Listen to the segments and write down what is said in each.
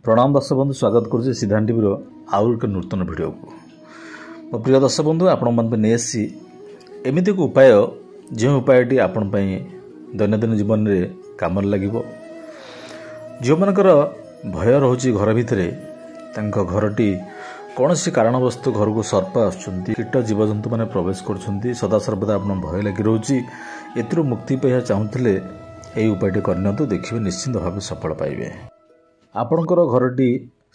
प्रणाम दर्शक बंधु स्वागत करुच्चे सिद्धांत टीवी आउ एक नूतन वीडियो को मो प्रिय दर्शक बंधु आपण नहीं आसी एमती एक उपाय जो उपायटी आपण दैनंदिन जीवन में कम लगे जो मानकर भय रोचे घर भितर घरटी कौन सी कारणवस्तु घर को सर्प आसुच्च जीवजंतु मैंने प्रवेश कर सदासर्वदा आप भय लगी रोचे एथुर मुक्ति पाइबा चाहूले यही उपायटी करनी देखिए निश्चिंत भाव सफल पाइबे। आपणकर घरटी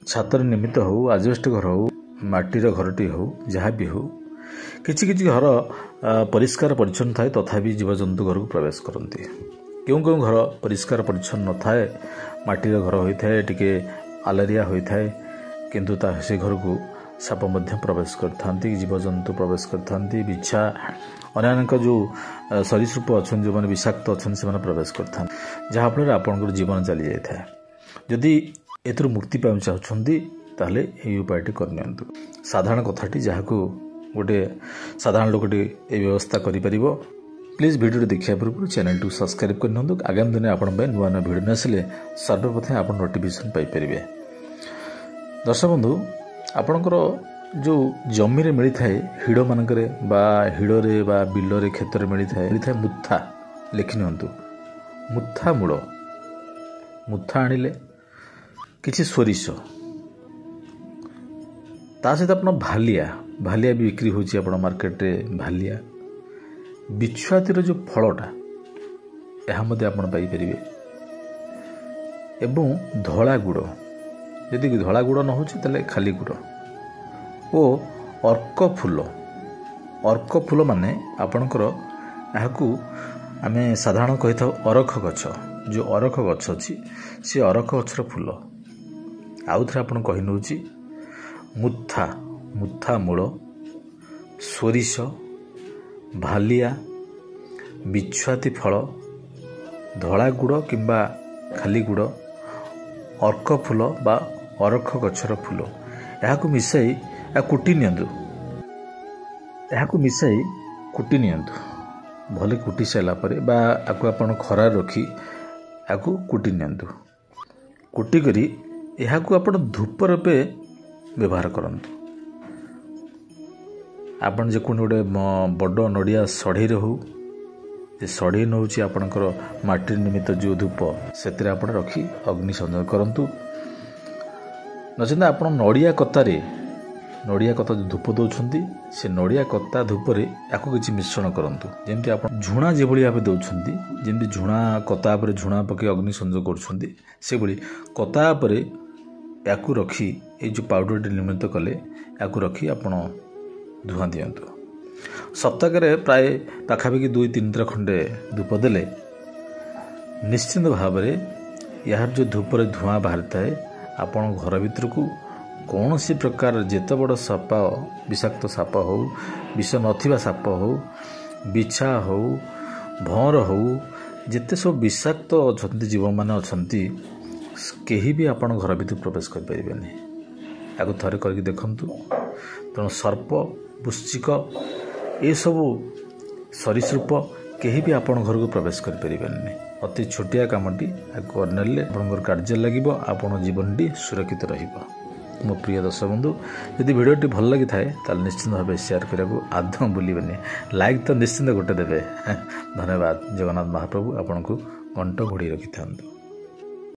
छातर निमित्त हो आजबेस्ट घर हो माटीर घरटी हो जहाँ भी हो किछि किछि घर परिष्कार परिच्छन्न थाए तथापि जीवजंतु घर को प्रवेश करती। क्यों क्यों घर परिष्कार परिच्छन्न न थाए माटीर घर होता है टिके आलारिया होता है किंतु से घर को साप मध्य प्रवेश करथांती जीवजंतु प्रवेश करथांती बिच्छा अन्य जो सरीसृप अच्छा जो मैंने विषाक्त अच्छा से प्रवेश करता जहाँफल आपंकर जीवन चली जाए। जदि एथुर मुक्ति पाई चाहते ताहले यही उपायटी करनी साधारण कथाटी जहाँ को गोटे साधारण लोकटी ये व्यवस्था करें। प्लीज वीडियो देखा पूर्व चैनल टू सब्सक्राइब करनी आगामी दिन आप नुआ नुआ भिड आसिले सर्वप्रथम आप नोटिफिकेशन पाइपर। दर्शक बंधु आपणकर जो जमी मिलता है हिड़ मानक हिड़े बिलरे क्षेत्र में मिलता है मुथा लिखि नियंतु मुथा मूल मुथा आनिले किछि सोरिष ता सहित आप भालिया भालिया भी बिक्री होची आपण मार्केट रे भालिया बिछुआतीर जो फलटा यह मध्य आप पाइपर एवं धला गुड़ यदि धला गुड़ न हो खाली गुड़ ओ अर्क फूल माने आपणकर यहाँ आम साधारण कही था अरख गछ जो अरख गछ अच्छी सी अरख गछर फूल आउ थे आपन कही नौ मुथा मुथा मूल सोरिष भालिया बिछुआती फल धला गुड़ किंबा खाली गुड़ अर्क फूल बा अरख गछर फूल यहाँ मिसाई कुटी नियंतु यहाँ मिसाई कुटी नियंतु भले कुटी सारा पर आपन खरा रखी आपको कुटी नियंतु कुटी करी यहाँ आपन धूप रूपे व्यवहार करंतु। आपन जेको गोटे बड़ नड़िया सढ़ई हो सढ़ई नौ आपणकर माटी निमित्त जो धूप से आप रखी अग्नि संयोग करंतु नचेत आप नड़िया कतारे नड़िया कता जो धूप दौरान से नड़िया कता धूप या किसी मिश्रण करंतु जमती आप झुणा जो भाव दौरान जमी झुणा कता पर झुणा पके अग्नि संयोग कर कता पर या रखी ये जो पाउडर निर्मित कले या रखी आप धुआं दिंतु सप्ताह प्राय पाखापाखि 2-3 थर खंडे धूप देले निश्चिंत भाव यार जो धूप धुआं बाहरी थाए आपण घर भीतर को कौन सी प्रकार जेते बड़ साप विषाक्त साप हो विष नथिबा साप हो बिछा हो भौर हो जेते सब विषाक्त अच्छा जीव मैंने अच्छा कहीं भी आपण घर भीतर प्रवेश करें या थे करके देखु तेणु सर्प पुश्चिक ये सब सरीसृप कहीं भी आपण घर को प्रवेश करें अति छोटिया कामटी करने आपंकर कार्य लगे आपण जीवनटी सुरक्षित रहिबा। मो प्रिय दर्शक बंधु यदि वीडियोटी भल लगी थाए निश्चिंत भाव शेयर करने आदौ भूलबे लाइक तो निश्चिंत गोटे देवे। धन्यवाद। जगन्नाथ महाप्रभु आपन को कंठ घोड़ी रखि था।